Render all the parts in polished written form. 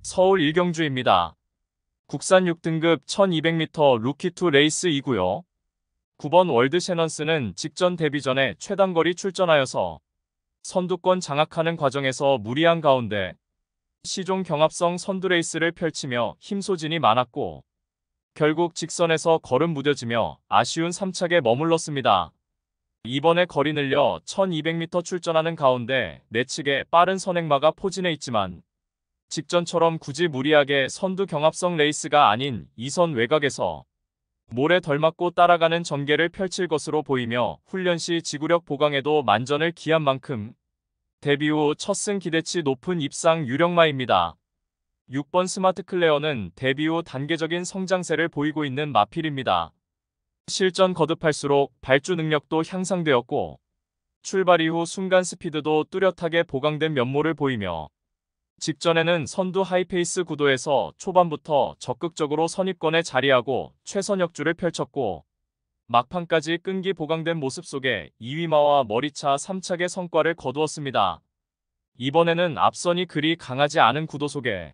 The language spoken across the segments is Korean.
서울 일경주입니다. 국산 6등급 1200m 루키2 레이스 2구요. 9번 월드 셰넌스는 직전 데뷔 전에 최단거리 출전하여서 선두권 장악하는 과정에서 무리한 가운데 시종 경합성 선두 레이스를 펼치며 힘소진이 많았고 결국 직선에서 걸음 무뎌지며 아쉬운 3착에 머물렀습니다. 이번에 거리 늘려 1200m 출전하는 가운데 내측에 빠른 선행마가 포진해 있지만 직전처럼 굳이 무리하게 선두 경합성 레이스가 아닌 2선 외곽에서 모래 덜 맞고 따라가는 전개를 펼칠 것으로 보이며 훈련 시 지구력 보강에도 만전을 기한 만큼 데뷔 후 첫 승 기대치 높은 입상 유력마입니다. 6번 스마트 클레어는 데뷔 후 단계적인 성장세를 보이고 있는 마필입니다. 실전 거듭할수록 발주 능력도 향상되었고 출발 이후 순간 스피드도 뚜렷하게 보강된 면모를 보이며 직전에는 선두 하이페이스 구도에서 초반부터 적극적으로 선입권에 자리하고 최선 역주를 펼쳤고 막판까지 끈기 보강된 모습 속에 2위마와 머리차 3착의 성과를 거두었습니다. 이번에는 앞선이 그리 강하지 않은 구도 속에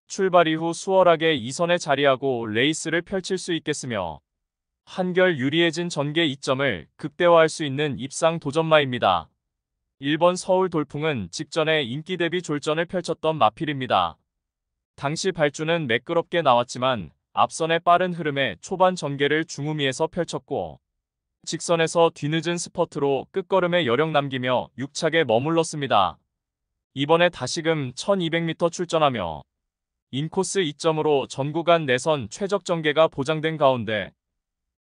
출발 이후 수월하게 2선에 자리하고 레이스를 펼칠 수 있겠으며 한결 유리해진 전개 이점을 극대화할 수 있는 입상 도전마입니다. 1번 서울 돌풍은 직전에 인기 대비 졸전을 펼쳤던 마필입니다. 당시 발주는 매끄럽게 나왔지만 앞선의 빠른 흐름에 초반 전개를 중후미에서 펼쳤고 직선에서 뒤늦은 스퍼트로 끝걸음에 여력 남기며 6착에 머물렀습니다. 이번에 다시금 1200m 출전하며 인코스 2점으로 전 구간 내선 최적 전개가 보장된 가운데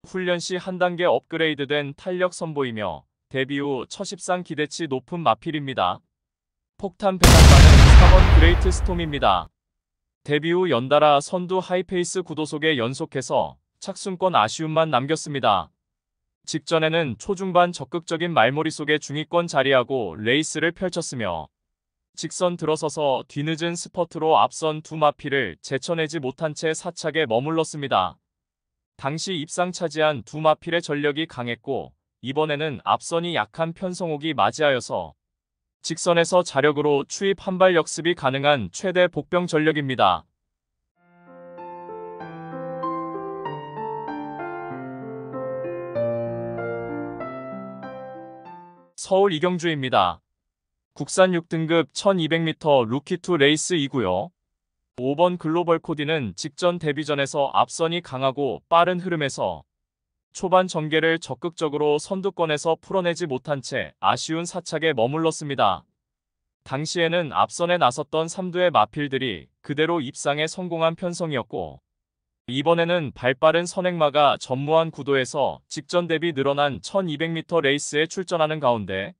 훈련 시 한 단계 업그레이드된 탄력 선보이며 데뷔 후 첫 입상 기대치 높은 마필입니다. 폭탄 배당과는 3번 그레이트 스톰입니다. 데뷔 후 연달아 선두 하이페이스 구도 속에 연속해서 착순권 아쉬움만 남겼습니다. 직전에는 초중반 적극적인 말몰이 속에 중위권 자리하고 레이스를 펼쳤으며 직선 들어서서 뒤늦은 스퍼트로 앞선 두 마필을 제쳐내지 못한 채 4착에 머물렀습니다. 당시 입상 차지한 두 마필의 전력이 강했고 이번에는 앞선이 약한 편성옥이 맞이하여서 직선에서 자력으로 추입 한발 역습이 가능한 최대 복병 전력입니다. 서울 이경주입니다. 국산 6등급 1200m 루키2 레이스 2구요. 5번 글로벌 코디는 직전 데뷔전에서 앞선이 강하고 빠른 흐름에서 초반 전개를 적극적으로 선두권에서 풀어내지 못한 채 아쉬운 4착에 머물렀습니다. 당시에는 앞선에 나섰던 3두의 마필들이 그대로 입상에 성공한 편성이었고 이번에는 발빠른 선행마가 전무한 구도에서 직전 대비 늘어난 1200m 레이스에 출전하는 가운데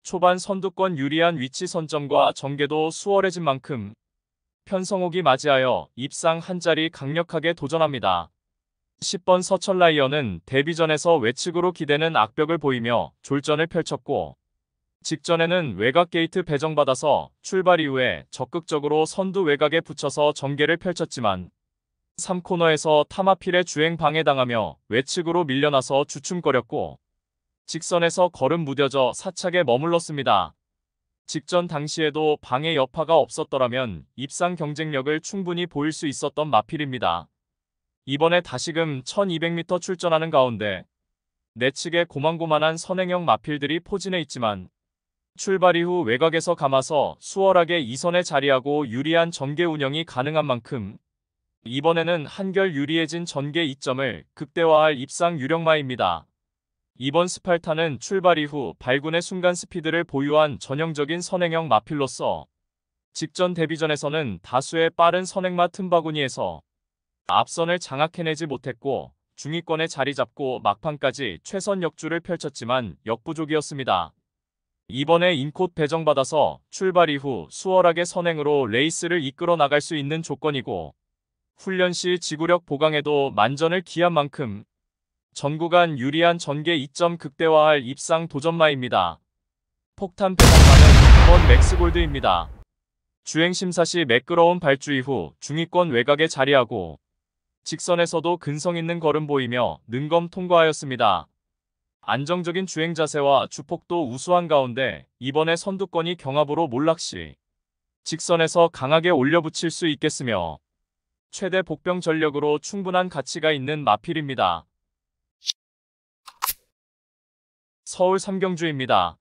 초반 선두권 유리한 위치 선점과 전개도 수월해진 만큼 편성옥이 맞이하여 입상 한 자리 강력하게 도전합니다. 10번 서철라이언은 데뷔전에서 외측으로 기대는 악벽을 보이며 졸전을 펼쳤고 직전에는 외곽 게이트 배정받아서 출발 이후에 적극적으로 선두 외곽에 붙여서 전개를 펼쳤지만 3코너에서 타마필의 주행 방해당하며 외측으로 밀려나서 주춤거렸고 직선에서 걸음 무뎌져 4착에 머물렀습니다. 직전 당시에도 방해 여파가 없었더라면 입상 경쟁력을 충분히 보일 수 있었던 마필입니다. 이번에 다시금 1200m 출전하는 가운데 내측에 고만고만한 선행형 마필들이 포진해 있지만 출발 이후 외곽에서 감아서 수월하게 2선에 자리하고 유리한 전개 운영이 가능한 만큼 이번에는 한결 유리해진 전개 이점을 극대화할 입상 유력마입니다. 이번 스팔타는 출발 이후 발군의 순간 스피드를 보유한 전형적인 선행형 마필로서 직전 데뷔전에서는 다수의 빠른 선행마 틈바구니에서 앞선을 장악해내지 못했고 중위권에 자리 잡고 막판까지 최선 역주를 펼쳤지만 역부족이었습니다. 이번에 인콧 배정받아서 출발 이후 수월하게 선행으로 레이스를 이끌어 나갈 수 있는 조건이고 훈련 시 지구력 보강에도 만전을 기한 만큼 전 구간 유리한 전개 2점 극대화할 입상 도전마입니다. 폭탄 배당마는 2번 맥스골드입니다. 주행심사 시 매끄러운 발주 이후 중위권 외곽에 자리하고 직선에서도 근성 있는 걸음 보이며 능검 통과하였습니다. 안정적인 주행 자세와 주폭도 우수한 가운데 이번에 선두권이 경합으로 몰락시 직선에서 강하게 올려붙일 수 있겠으며 최대 복병 전력으로 충분한 가치가 있는 마필입니다. 서울 삼경주입니다.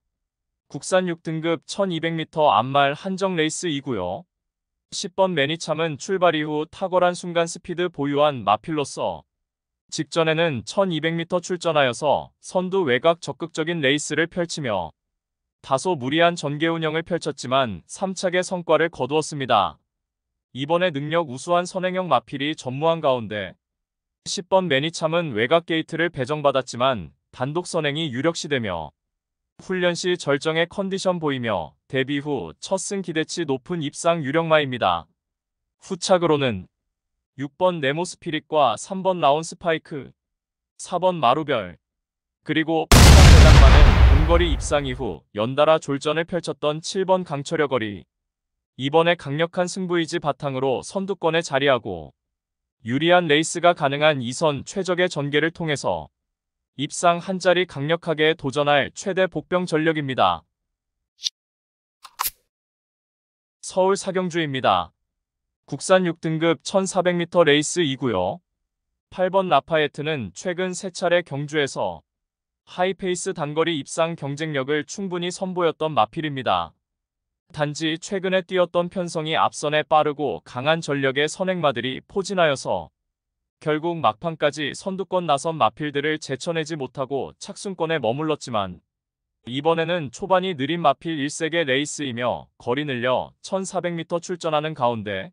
국산 6등급 1200m 암말 한정 레이스 2구요. 10번 매니참은 출발 이후 탁월한 순간 스피드 보유한 마필로서 직전에는 1200m 출전하여서 선두 외곽 적극적인 레이스를 펼치며 다소 무리한 전개 운영을 펼쳤지만 3차계 성과를 거두었습니다. 이번에 능력 우수한 선행형 마필이 전무한 가운데 10번 매니참은 외곽 게이트를 배정받았지만 단독 선행이 유력시되며 훈련 시 절정의 컨디션 보이며 데뷔 후 첫 승 기대치 높은 입상 유력마입니다. 후착으로는 6번 네모 스피릿과 3번 라온 스파이크, 4번 마루별, 그리고 8번 대장만은 본거리 입상 이후 연달아 졸전을 펼쳤던 7번 강철여거리. 이번에 강력한 승부의지 바탕으로 선두권에 자리하고 유리한 레이스가 가능한 2선 최적의 전개를 통해서 입상 한 자리 강력하게 도전할 최대 복병 전력입니다. 서울 사경주입니다. 국산 6등급 1400m 레이스 2구요. 8번 라파에트는 최근 3차례 경주에서 하이페이스 단거리 입상 경쟁력을 충분히 선보였던 마필입니다. 단지 최근에 뛰었던 편성이 앞선에 빠르고 강한 전력의 선행마들이 포진하여서 결국 막판까지 선두권 나선 마필들을 제쳐내지 못하고 착순권에 머물렀지만 이번에는 초반이 느린 마필 1세계 레이스이며 거리 늘려 1400m 출전하는 가운데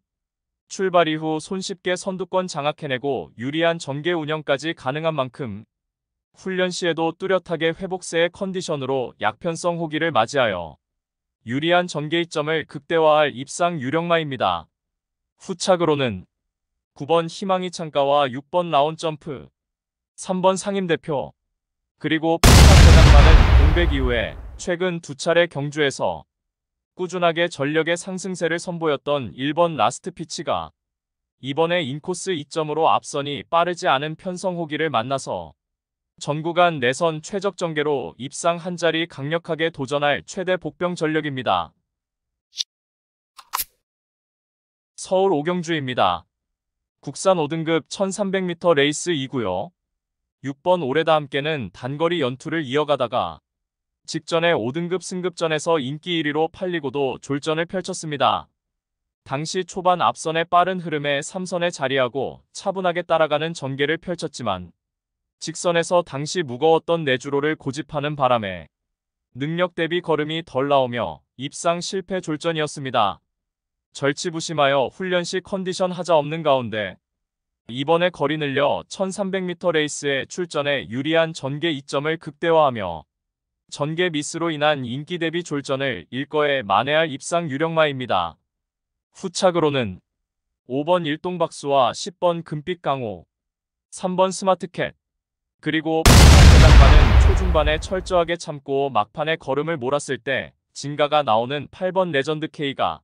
출발 이후 손쉽게 선두권 장악해내고 유리한 전개 운영까지 가능한 만큼 훈련 시에도 뚜렷하게 회복세의 컨디션으로 약편성 호기를 맞이하여 유리한 전개이점을 극대화할 입상 유력마입니다. 후착으로는 9번 희망이 창가와 6번 라온점프, 3번 상임대표, 그리고 8번 대장만은 공백 이후에 최근 2차례 경주에서 꾸준하게 전력의 상승세를 선보였던 1번 라스트 피치가 이번에 인코스 2점으로 앞선이 빠르지 않은 편성 호기를 만나서 전 구간 내선 최적 전개로 입상 한 자리 강력하게 도전할 최대 복병 전력입니다. 서울 오경주입니다. 국산 5등급 1300m 레이스 2구요. 6번 올해다 함께는 단거리 연투를 이어가다가 직전에 5등급 승급전에서 인기 1위로 팔리고도 졸전을 펼쳤습니다. 당시 초반 앞선의 빠른 흐름에 3선에 자리하고 차분하게 따라가는 전개를 펼쳤지만 직선에서 당시 무거웠던 내주로를 고집하는 바람에 능력 대비 걸음이 덜 나오며 입상 실패 졸전이었습니다. 절치부심하여 훈련 시 컨디션 하자 없는 가운데 이번에 거리 늘려 1300m 레이스에 출전해 유리한 전개 이점을 극대화하며 전개 미스로 인한 인기 대비 졸전을 일거에 만회할 입상 유력마입니다. 후착으로는 5번 일동박수와 10번 금빛 강호, 3번 스마트캣, 그리고 8번 대장만은 초중반에 철저하게 참고 막판에 걸음을 몰았을 때 진가가 나오는 8번 레전드 K가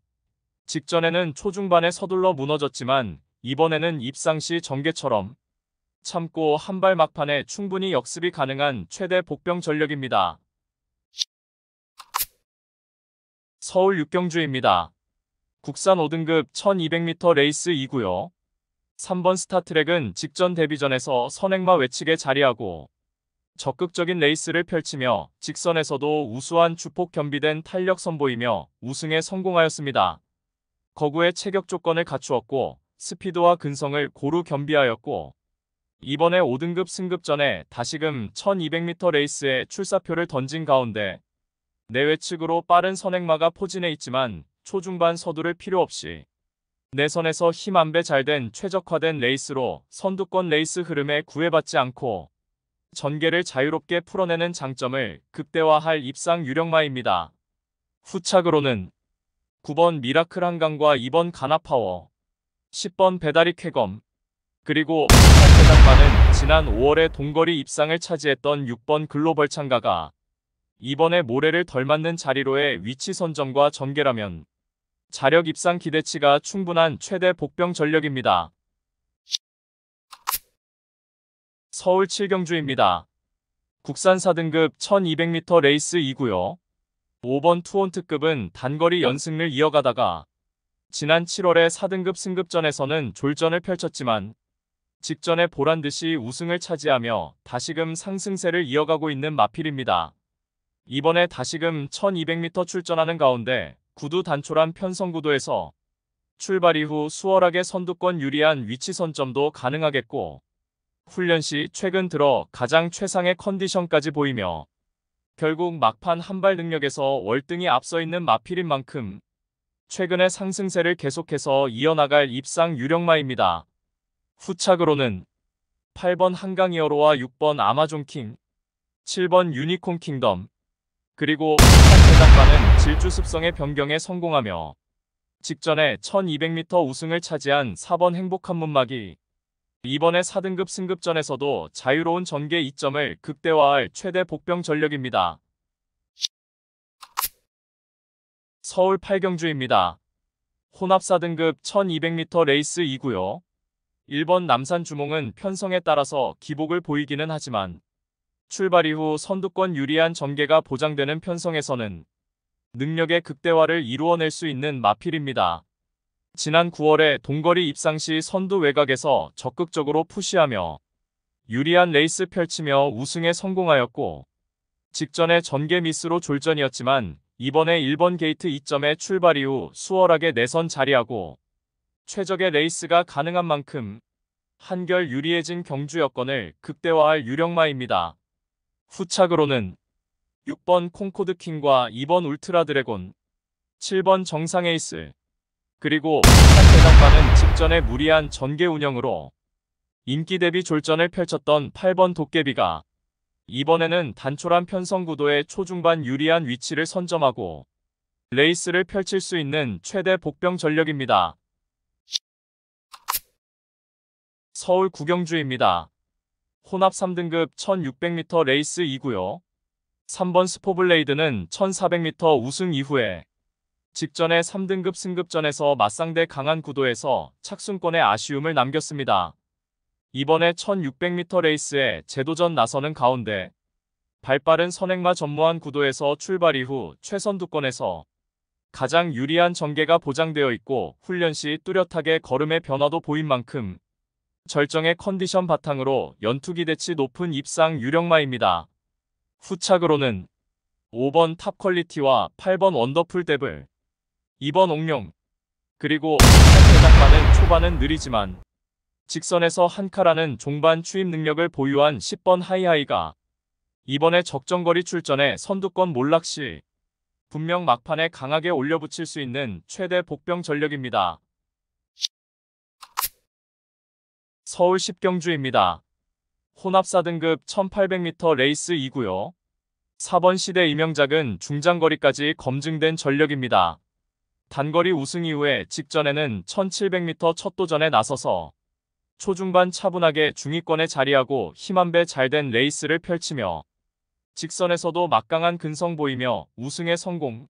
직전에는 초중반에 서둘러 무너졌지만 이번에는 입상 시 전개처럼 참고 한 발 막판에 충분히 역습이 가능한 최대 복병 전력입니다. 서울 육경주입니다. 국산 5등급 1200m 레이스 2구요. 3번 스타트랙은 직전 데뷔전에서 선행마 외측에 자리하고 적극적인 레이스를 펼치며 직선에서도 우수한 주폭 겸비된 탄력 선보이며 우승에 성공하였습니다. 거구의 체격 조건을 갖추었고 스피드와 근성을 고루 겸비하였고 이번에 5등급 승급전에 다시금 1200m 레이스에 출사표를 던진 가운데 내외측으로 빠른 선행마가 포진해 있지만 초중반 서두를 필요 없이 내선에서 힘 안배 잘된 최적화된 레이스로 선두권 레이스 흐름에 구애받지 않고 전개를 자유롭게 풀어내는 장점을 극대화할 입상 유력마입니다. 후착으로는 9번 미라클 한강과 2번 가나파워, 10번 배다리 쾌검, 그리고 8번 대장만은 지난 5월에 동거리 입상을 차지했던 6번 글로벌 창가가 이번에 모래를 덜 맞는 자리로의 위치 선정과 전개라면 자력 입상 기대치가 충분한 최대 복병 전력입니다. 서울 7경주입니다. 국산 4등급 1200m 레이스 2구요. 5번 투혼트급은 단거리 연승을 이어가다가 지난 7월의 4등급 승급전에서는 졸전을 펼쳤지만 직전에 보란듯이 우승을 차지하며 다시금 상승세를 이어가고 있는 마필입니다. 이번에 다시금 1200m 출전하는 가운데 구두 단촐한 편성구도에서 출발 이후 수월하게 선두권 유리한 위치 선점도 가능하겠고 훈련 시 최근 들어 가장 최상의 컨디션까지 보이며 결국 막판 한발 능력에서 월등히 앞서 있는 마필인 만큼 최근의 상승세를 계속해서 이어나갈 입상 유력마입니다. 후착으로는 8번 한강이어로와 6번 아마존킹, 7번 유니콘 킹덤, 그리고 후착대장과는 질주 습성의 변경에 성공하며 직전에 1200m 우승을 차지한 4번 행복한 문막이 이번에 4등급 승급전에서도 자유로운 전개 2점을 극대화할 최대 복병 전력입니다. 서울 8경주입니다. 혼합 4등급 1200m 레이스 2구요. 1번 남산 주몽은 편성에 따라서 기복을 보이기는 하지만 출발 이후 선두권 유리한 전개가 보장되는 편성에서는 능력의 극대화를 이루어낼 수 있는 마필입니다. 지난 9월에 동거리 입상 시 선두 외곽에서 적극적으로 푸시하며 유리한 레이스 펼치며 우승에 성공하였고 직전에 전개 미스로 졸전이었지만 이번에 1번 게이트 2점에 출발 이후 수월하게 내선 자리하고 최적의 레이스가 가능한 만큼 한결 유리해진 경주 여건을 극대화할 유력마입니다. 후착으로는 6번 콩코드 킹과 2번 울트라 드래곤, 7번 정상 에이스, 그리고 후착대장과는 직전에 무리한 전개 운영으로 인기 대비 졸전을 펼쳤던 8번 도깨비가 이번에는 단촐한 편성 구도의 초중반 유리한 위치를 선점하고 레이스를 펼칠 수 있는 최대 복병 전력입니다. 서울 구경주입니다. 혼합 3등급 1600m 레이스 2구요. 3번 스포블레이드는 1400m 우승 이후에 직전에 3등급 승급전에서 맞상대 강한 구도에서 착순권의 아쉬움을 남겼습니다. 이번에 1600m 레이스에 재도전 나서는 가운데 발빠른 선행마 전무한 구도에서 출발 이후 최선두권에서 가장 유리한 전개가 보장되어 있고 훈련 시 뚜렷하게 걸음의 변화도 보인 만큼 절정의 컨디션 바탕으로 연투 기대치 높은 입상 유력마입니다. 후착으로는 5번 탑 퀄리티와 8번 원더풀 데블, 2번 옥룡, 그리고 후착대장과는 초반은 느리지만 직선에서 한카라는 종반 추임 능력을 보유한 10번 하이하이가 이번에 적정거리 출전에 선두권 몰락 시 분명 막판에 강하게 올려붙일 수 있는 최대 복병 전력입니다. 서울 10경주입니다. 혼합 4등급 1800m 레이스 2구요. 4번 시대 이명작은 중장거리까지 검증된 전력입니다. 단거리 우승 이후에 직전에는 1700m 첫 도전에 나서서 초중반 차분하게 중위권에 자리하고 힘한배 잘된 레이스를 펼치며 직선에서도 막강한 근성 보이며 우승에 성공.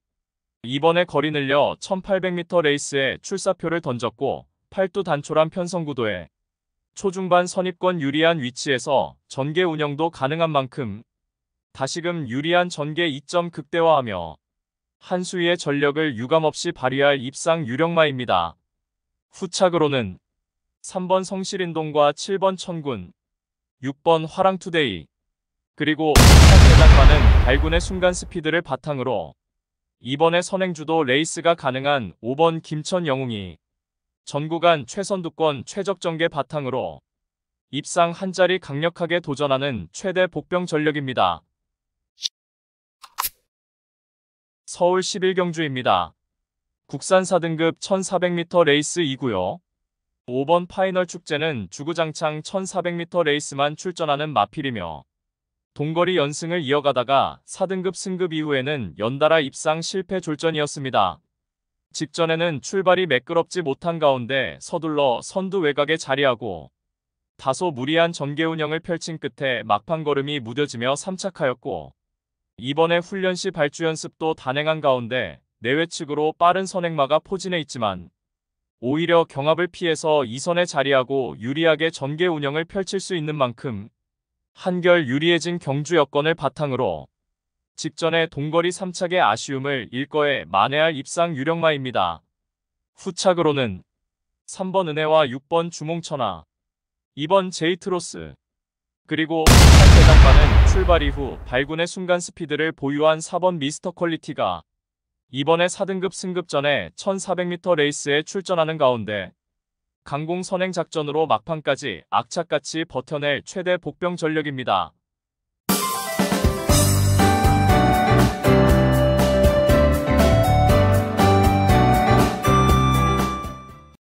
이번에 거리 늘려 1800m 레이스에 출사표를 던졌고 팔두 단촐한 편성구도에 초중반 선입권 유리한 위치에서 전개 운영도 가능한 만큼 다시금 유리한 전개 2점 극대화하며 한 수위의 전력을 유감없이 발휘할 입상 유력마입니다. 후착으로는 3번 성실인동과 7번 천군, 6번 화랑투데이, 그리고 후착대장과는 발군의 순간 스피드를 바탕으로 이번에 선행주도 레이스가 가능한 5번 김천 영웅이 전 구간 최선두권 최적 전개 바탕으로 입상 한 자리 강력하게 도전하는 최대 복병 전력입니다. 서울 11경주입니다. 국산 4등급 1400m 레이스 2구요. 5번 파이널 축제는 주구장창 1400m 레이스만 출전하는 마필이며 동거리 연승을 이어가다가 4등급 승급 이후에는 연달아 입상 실패 졸전이었습니다. 직전에는 출발이 매끄럽지 못한 가운데 서둘러 선두 외곽에 자리하고 다소 무리한 전개 운영을 펼친 끝에 막판 걸음이 무뎌지며 3착하였고 이번에 훈련 시 발주 연습도 단행한 가운데 내외측으로 빠른 선행마가 포진해 있지만 오히려 경합을 피해서 2선에 자리하고 유리하게 전개 운영을 펼칠 수 있는 만큼 한결 유리해진 경주 여건을 바탕으로 직전에 동거리 3착의 아쉬움을 일거에 만회할 입상 유력마입니다. 후착으로는 3번 은혜와 6번 주몽천하, 2번 제이트로스, 그리고 후착 대장반은 출발 이후 발군의 순간 스피드를 보유한 4번 미스터 퀄리티가 이번에 4등급 승급 전에 1400m 레이스에 출전하는 가운데 강공 선행 작전으로 막판까지 악착같이 버텨낼 최대 복병 전력입니다.